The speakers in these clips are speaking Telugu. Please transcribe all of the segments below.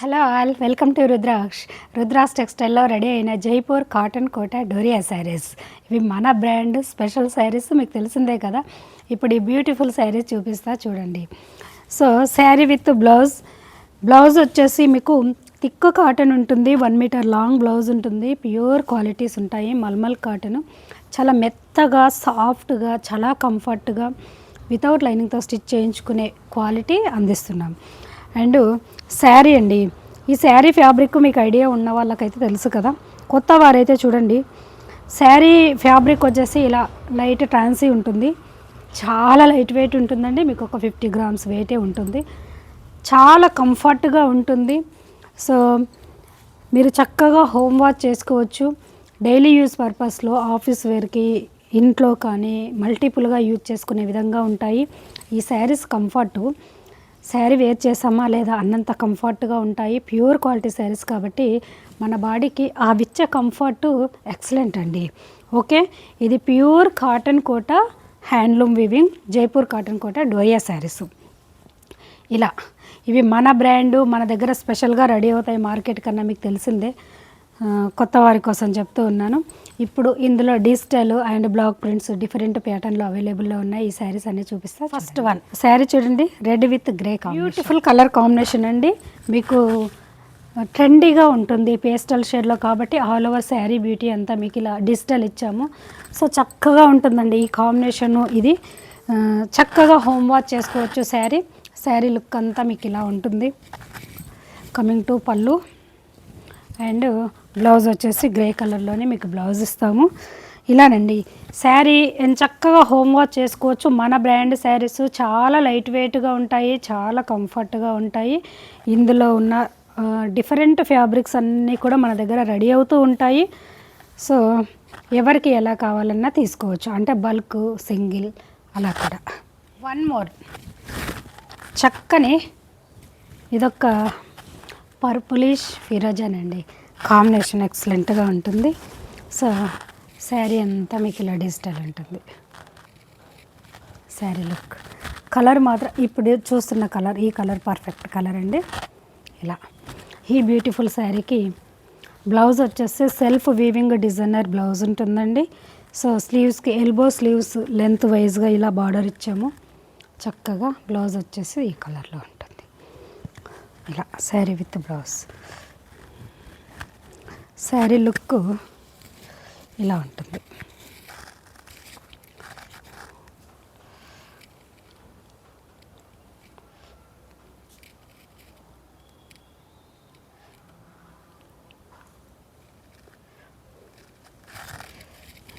Hello all, welcome to Rudraksh టెక్స్టైల్లో రెడీ అయిన జైపూర్ కాటన్ కోటా డోరియా శారీస్. ఇవి మన బ్రాండ్ స్పెషల్ శారీస్, మీకు తెలిసిందే కదా. ఇప్పుడు ఈ బ్యూటిఫుల్ శారీస్ చూపిస్తా చూడండి. సో శారీ విత్ బ్లౌజ్ వచ్చేసి మీకు థిక్ కాటన్ ఉంటుంది, 1 మీటర్ లాంగ్ బ్లౌజ్ ఉంటుంది, ప్యూర్ క్వాలిటీస్ ఉంటాయి. మల్మల్ కాటన్ చాలా మెత్తగా, సాఫ్ట్గా, చాలా కంఫర్ట్గా వితౌట్ లైనింగ్తో స్టిచ్ చేయించుకునే క్వాలిటీ అందిస్తున్నాం. అండ్ శారీ అండి, ఈ శారీ ఫ్యాబ్రిక్ మీకు ఐడియా ఉన్న వాళ్ళకైతే తెలుసు కదా. కొత్త వారైతే చూడండి, శారీ ఫ్యాబ్రిక్ వచ్చేసి ఇలా లైట్ ట్రాన్సీ ఉంటుంది, చాలా లైట్ వెయిట్ ఉంటుందండి. మీకు ఒక 50 గ్రామ్స్ వెయిటే ఉంటుంది, చాలా కంఫర్ట్గా ఉంటుంది. సో మీరు చక్కగా హోమ్ వాష్ చేసుకోవచ్చు, డైలీ యూజ్ పర్పస్లో, ఆఫీస్ వేర్కి, ఇంట్లో కానీ మల్టిపుల్గా యూజ్ చేసుకునే విధంగా ఉంటాయి ఈ శారీస్. కంఫర్టు శారీ వేర్ చేసామా లేదా అన్నంత కంఫర్ట్గా ఉంటాయి. ప్యూర్ క్వాలిటీ శారీస్ కాబట్టి మన బాడీకి ఆ విచ్చే కంఫర్టు ఎక్సలెంట్ అండి. ఓకే, ఇది pure cotton Kota handloom weaving Jaipur cotton Kota Doria saris. ఇలా ఇవి మన బ్రాండు, మన దగ్గర స్పెషల్గా రెడీ అవుతాయి మార్కెట్ కన్నా, మీకు తెలిసిందే. కొత్త వారి కోసం చెప్తూ ఉన్నాను. ఇప్పుడు ఇందులో digital and block prints different ప్యాటర్న్లో అవైలబుల్లో ఉన్నాయి. ఈ శారీస్ అన్నీ చూపిస్తా. ఫస్ట్ వన్ శారీ చూడండి, red with grey beautiful colour combination అండి. మీకు ట్రెండీగా ఉంటుంది పేస్టల్ షేడ్లో కాబట్టి ఆల్ ఓవర్ శారీ బ్యూటీ అంతా మీకు ఇలా డిజిటల్ ఇచ్చాము. సో చక్కగా ఉంటుందండి ఈ కాంబినేషను. ఇది చక్కగా హోమ్ వాష్ చేసుకోవచ్చు. శారీ లుక్ అంతా మీకు ఇలా ఉంటుంది. కమింగ్ టు పళ్ళు అండ్ బ్లౌజ్ వచ్చేసి గ్రే కలర్లోనే మీకు బ్లౌజ్ ఇస్తాము. ఇలానండి శారీ చక్కగా హోమ్ వాష్ చేసుకోవచ్చు. మన బ్రాండ్ శారీస్ చాలా లైట్ వెయిట్గా ఉంటాయి, చాలా కంఫర్ట్గా ఉంటాయి. ఇందులో ఉన్న డిఫరెంట్ ఫ్యాబ్రిక్స్ అన్నీ కూడా మన దగ్గర రెడీ అవుతూ ఉంటాయి. సో ఎవరికి ఎలా కావాలన్నా తీసుకోవచ్చు, అంటే బల్క్, సింగిల్ అలా కూడా. వన్ మోర్ చక్కని ఇదొక పర్పులిష్ ఫిరోజాన్ అండి, కాంబినేషన్ ఎక్సలెంట్గా ఉంటుంది. సో శారీ అంతా మీకు ఇలా డిజిటల్ ఉంటుంది. శారీ లుక్ కలర్ మాత్రం ఇప్పుడు చూస్తున్న కలర్, ఈ కలర్ పర్ఫెక్ట్ కలర్ అండి. ఇలా ఈ బ్యూటిఫుల్ శారీకి బ్లౌజ్ వచ్చేసి సెల్ఫ్ వీవింగ్ డిజైనర్ బ్లౌజ్ ఉంటుందండి. సో స్లీవ్స్కి ఎల్బో స్లీవ్స్ లెంత్ వైజ్గా ఇలా బార్డర్ ఇచ్చాము. చక్కగా బ్లౌజ్ వచ్చేసి ఈ కలర్లో ఉంటుంది. ఇలా sari with blouse. Sari look ఇలా ఉంటుంది.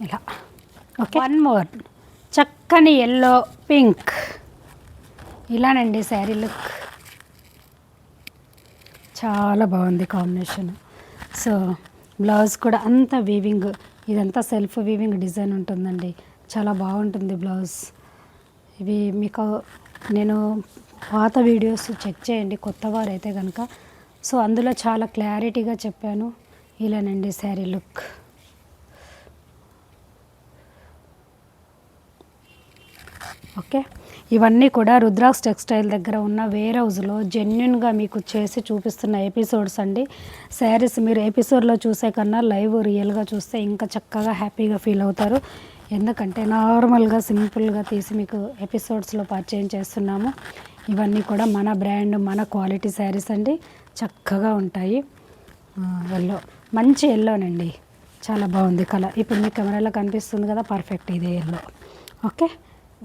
ఇలా ఓకే. వన్ మోర్ చక్కని ఎల్లో పింక్. ఇలానండి శారీ లుక్, చాలా బాగుంది కాంబినేషన్. సో బ్లౌజ్ కూడా అంత వీవింగ్, ఇదంతా సెల్ఫ్ వీవింగ్ డిజైన్ ఉంటుందండి, చాలా బాగుంటుంది బ్లౌజ్. ఇవి మీకు నేను పాత వీడియోస్ చెక్ చేయండి కొత్త వారైతే కనుక. సో అందులో చాలా క్లారిటీగా చెప్పాను. ఇలానండి శారీ లుక్. ఓకే, ఇవన్నీ కూడా రుద్రాక్ష్ టెక్స్టైల్ దగ్గర ఉన్న వేర్ హౌస్లో జెన్యున్గా మీకు చేసి చూపిస్తున్న ఎపిసోడ్స్ అండి. శారీస్ మీరు ఎపిసోడ్లో చూసే కన్నా లైవ్ రియల్గా చూస్తే ఇంకా చక్కగా హ్యాపీగా ఫీల్ అవుతారు. ఎందుకంటే నార్మల్గా సింపుల్గా తీసి మీకు ఎపిసోడ్స్లో పరిచయం చేస్తున్నాము. ఇవన్నీ కూడా మన బ్రాండ్, మన క్వాలిటీ శారీస్ అండి, చక్కగా ఉంటాయి. ఎల్లో, మంచి ఎల్లోనండి, చాలా బాగుంది కలర్. ఇప్పుడు మీ కెమెరాలో కనిపిస్తుంది కదా, పర్ఫెక్ట్ ఇదే ఎల్లో. Okay,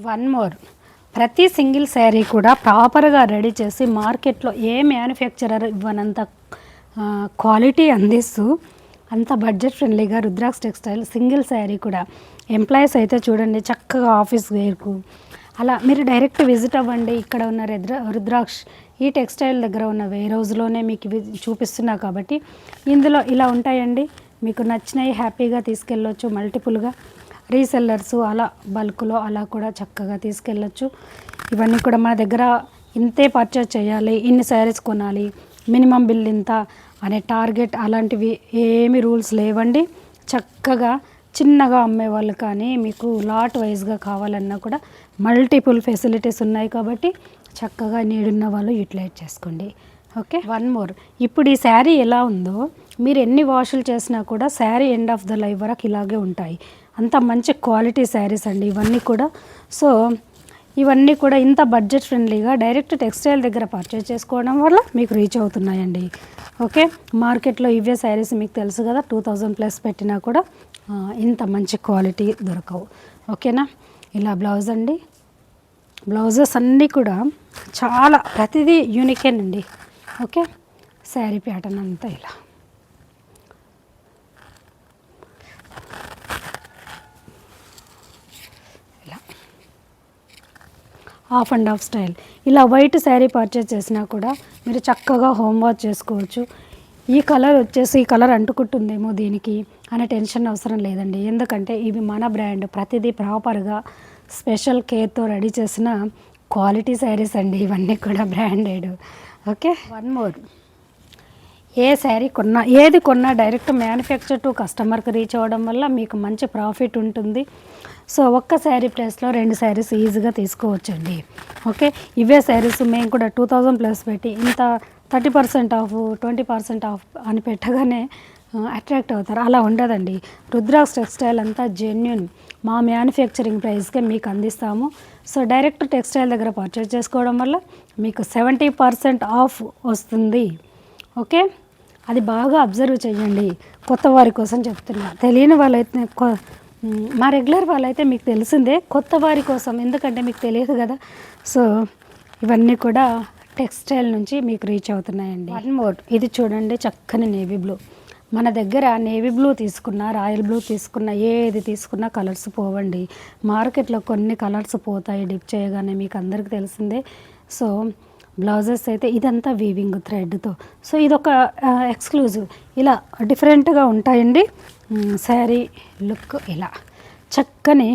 one more. ప్రతి సింగిల్ శారీ కూడా ప్రాపర్గా రెడీ చేసి మార్కెట్లో ఏ మ్యానుఫ్యాక్చరర్ ఇవ్వనంత క్వాలిటీ అందిస్తూ అంత బడ్జెట్ ఫ్రెండ్లీగా రుద్రాక్ష్ టెక్స్టైల్ సింగిల్ శారీ కూడా. ఎంప్లాయీస్ అయితే చూడండి చక్కగా ఆఫీస్ వేర్కు అలా మీరు డైరెక్ట్ విజిట్ అవ్వండి. ఇక్కడ ఉన్న రుద్రాక్ష్ ఈ టెక్స్టైల్ దగ్గర ఉన్న వేర్ హౌస్లోనే మీకు చూపిస్తున్నా కాబట్టి ఇందులో ఇలా ఉంటాయండి. మీకు నచ్చినవి హ్యాపీగా తీసుకెళ్ళొచ్చు. మల్టిపుల్గా రీసెల్లర్సు అలా బల్క్లో అలా కూడా చక్కగా తీసుకెళ్ళచ్చు. ఇవన్నీ కూడా మన దగ్గర ఇంతే పర్చేజ్ చేయాలి, ఇన్ని శారీస్ కొనాలి, మినిమం బిల్ ఇంత అనే టార్గెట్ అలాంటివి ఏమి రూల్స్ లేవండి. చక్కగా చిన్నగా అమ్మేవాళ్ళు కానీ మీకు లాట్ వైజ్గా కావాలన్నా కూడా మల్టిపుల్ ఫెసిలిటీస్ ఉన్నాయి కాబట్టి చక్కగా నీడున్న వాళ్ళు యూటిలైజ్ చేసుకోండి. Okay, one more. ఇప్పుడు ఈ శారీ ఎలా ఉందో మీరు ఎన్ని వాషులు చేసినా కూడా sari end of the life వరకు ఇలాగే ఉంటాయి. అంత మంచి క్వాలిటీ శారీస్ అండి ఇవన్నీ కూడా. సో ఇవన్నీ కూడా ఇంత బడ్జెట్ ఫ్రెండ్లీగా డైరెక్ట్ టెక్స్టైల్ దగ్గర పర్చేస్ చేసుకోవడం వల్ల మీకు రీచ్ అవుతున్నాయండి. ఓకే, మార్కెట్లో ఇవే శారీస్ మీకు తెలుసు కదా, 2000+ పెట్టినా కూడా ఇంత మంచి క్వాలిటీ దొరకవు. ఓకేనా. ఇలా బ్లౌజ్ అండి. బ్లౌజెస్ అన్నీ కూడా చాలా ప్రతిదీ యూనికేనండి. ఓకే, శారీ ప్యాటర్న్ అంతా ఇలా హాఫ్ అండ్ హాఫ్ స్టైల్. ఇలా వైట్ శారీ పర్చేస్ చేసినా కూడా మీరు చక్కగా హోమ్ వాష్ చేసుకోవచ్చు. ఈ కలర్ వచ్చేసి ఈ కలర్ అంటుకుంటుందేమో దీనికి అనే టెన్షన్ అవసరం లేదండి. ఎందుకంటే ఇవి మన బ్రాండ్, ప్రతిదీ ప్రాపర్గా స్పెషల్ కేర్తో రెడీ చేసిన క్వాలిటీ శారీస్ అండి ఇవన్నీ కూడా బ్రాండెడ్. Okay, one more. ఏ శారీ కొన్నా ఏది కొన్నా డైరెక్ట్ మ్యానుఫ్యాక్చర్ టు కస్టమర్కి రీచ్ అవ్వడం వల్ల మీకు మంచి ప్రాఫిట్ ఉంటుంది. సో ఒక్క శారీ ప్రైస్లో 2 శారీస్ ఈజీగా తీసుకోవచ్చండి. ఓకే, ఇవే శారీస్ మేము కూడా 2000+ పెట్టి ఇంత 30% ఆఫ్ 20% ఆఫ్ అని పెట్టగానే అట్రాక్ట్ అవుతారు. అలా ఉండదండి. రుద్రాక్ష టెక్స్టైల్ అంతా జెన్యున్, మా మ్యానుఫ్యాక్చరింగ్ ప్రైస్కే మీకు అందిస్తాము. సో డైరెక్ట్ టెక్స్టైల్ దగ్గర పర్చేస్ చేసుకోవడం వల్ల మీకు 70% ఆఫ్ వస్తుంది. ఓకే, అది బాగా అబ్జర్వ్ చేయండి. కొత్త వారి కోసం చెప్తున్నా, తెలియని వాళ్ళైతే మా రెగ్యులర్ వాళ్ళైతే మీకు తెలిసిందే, కొత్త వారి కోసం ఎందుకంటే మీకు తెలియదు కదా. సో ఇవన్నీ కూడా టెక్స్టైల్ నుంచి మీకు రీచ్ అవుతున్నాయండి. One more. ఇది చూడండి, చక్కని నేవీ బ్లూ. మన దగ్గర నేవీ బ్లూ తీసుకున్నా, రాయల్ బ్లూ తీసుకున్నా, ఏది తీసుకున్నా కలర్స్ పోవండి. మార్కెట్లో కొన్ని కలర్స్ పోతాయి డిప్ చేయగానే, మీకు అందరికీ తెలిసిందే. సో బ్లౌజెస్ అయితే ఇదంతా వీవింగ్ థ్రెడ్తో. సో ఇదొక ఎక్స్క్లూజివ్, ఇలా డిఫరెంట్గా ఉంటాయండి. శారీ లుక్ ఇలా చక్కని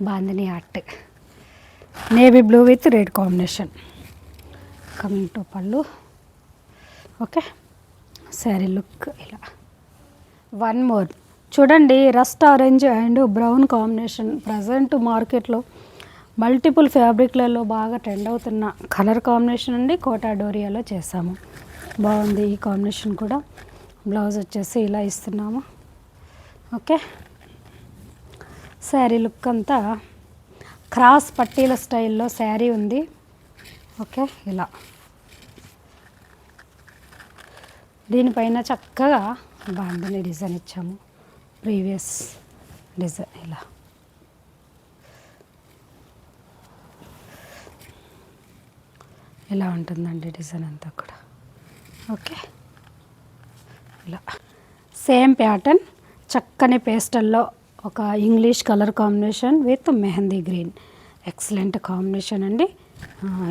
bandhani art, navy blue with red combination. Coming to పళ్ళు. ఓకే, శారీ లుక్ ఇలా. వన్ మోర్ చూడండి, rust orange and brown combination present మార్కెట్లో మల్టిపుల్ ఫ్యాబ్రిక్లలో బాగా ట్రెండ్ అవుతున్న కలర్ కాంబినేషన్ అండి. కోటా డోరియాలో చేసాము, బాగుంది ఈ కాంబినేషన్ కూడా. బ్లౌజ్ వచ్చేసి ఇలా ఇస్తున్నాము. ఓకే, శారీ లుక్ అంతా క్రాస్ పట్టీల స్టైల్లో శారీ ఉంది. ఓకే, ఇలా దీనిపైన చక్కగా బాందని డిజైన్ ఇచ్చాము, ప్రీవియస్ డిజైన్ ఇలా. ఇలా ఉంటుందండి డిజైన్ అంతా కూడా. ఓకే, ఇలా సేమ్ ప్యాటర్న్, చక్కని పేస్టల్లో ఒక English colour combination with mehndi green, excellent combination అండి.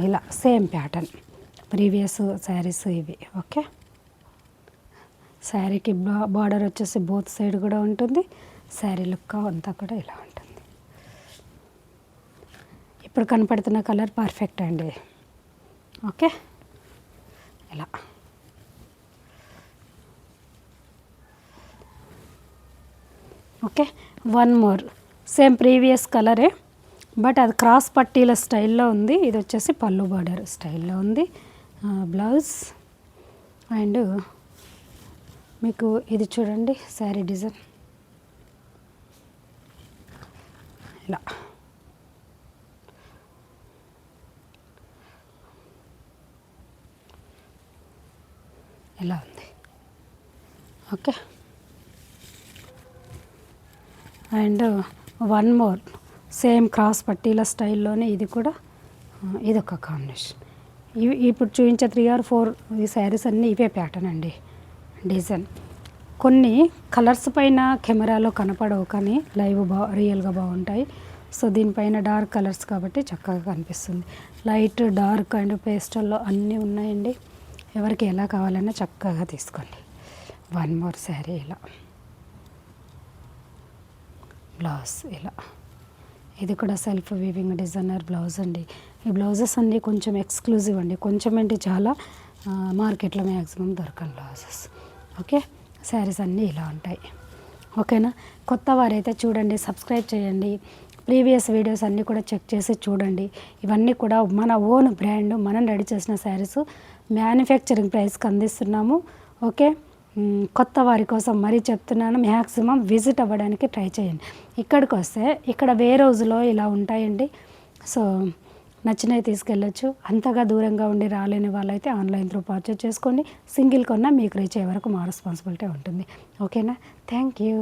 ఇలా సేమ్ ప్యాటర్న్, ప్రీవియస్ శారీస్ ఇవి. ఓకే, శారీకి బార్డర్ వచ్చేసి బోత్ సైడ్ కూడా ఉంటుంది. శారీ లుక్ అంతా కూడా ఇలా ఉంటుంది. ఇప్పుడు కనపడుతున్న కలర్ పర్ఫెక్ట్ అండి. ఓకే, ఇలా okay. One more, same previous కలరే బట్ అది క్రాస్ పట్టీల స్టైల్లో ఉంది. ఇది వచ్చేసి పళ్ళు బార్డర్ స్టైల్లో ఉంది బ్లౌజ్. అండ్ మీకు ఇది చూడండి శారీ డిజైన్ ఇలా. ఇలా ఉంది. Okay, and one more same cross పట్టీల స్టైల్లోనే ఇది కూడా, ఇదొక కాంబినేషన్. ఇవి ఇప్పుడు చూపించే 3 or 4 ఈ శారీస్ అన్నీ ఇవే ప్యాటర్న్ అండి, డిజైన్. కొన్ని కలర్స్ పైన కెమెరాలో కనపడవు కానీ లైవ్ రియల్గా బాగుంటాయి. సో దీనిపైన డార్క్ కలర్స్ కాబట్టి చక్కగా కనిపిస్తుంది. లైట్, డార్క్ అండ్ పేస్టల్లో అన్నీ ఉన్నాయండి. ఎవరికి ఎలా కావాలన్నా చక్కగా తీసుకోండి. వన్ మోర్ శారీ ఇలా, బ్లౌజ్ ఇలా. ఇది కూడా సెల్ఫ్ వీవింగ్ డిజైనర్ బ్లౌజ్ అండి. ఈ బ్లౌజెస్ అన్నీ కొంచెం ఎక్స్క్లూజివ్ అండి, కొంచెం ఏంటి చాలా మార్కెట్లో మ్యాక్సిమం దొరకని బ్లౌజెస్. ఓకే, శారీస్ అన్నీ ఇలా ఉంటాయి. ఓకేనా. కొత్త వారైతే చూడండి, సబ్స్క్రైబ్ చేయండి, ప్రీవియస్ వీడియోస్ అన్నీ కూడా చెక్ చేసి చూడండి. ఇవన్నీ కూడా మన ఓన్ బ్రాండ్ మనం రెడీ చేసిన శారీస్ మ్యానుఫ్యాక్చరింగ్ ప్రైస్కి అందిస్తున్నాము. ఓకే, కొత్త వారి కోసం మరీ చెప్తున్నాను, మ్యాక్సిమం విజిట్ అవ్వడానికి ట్రై చేయండి. ఇక్కడికి వస్తే ఇక్కడ వేరే రోజులో ఇలా ఉంటాయండి. సో నచ్చినవి తీసుకెళ్ళొచ్చు. అంతగా దూరంగా ఉండి రాలేని వాళ్ళైతే ఆన్లైన్ త్రూ పర్చేజ్ చేసుకోండి. సింగిల్ కొన్నా మీకు రీచ్ అయ్యే వరకు మా రెస్పాన్సిబిలిటీ ఉంటుంది. ఓకేనా? Thank you.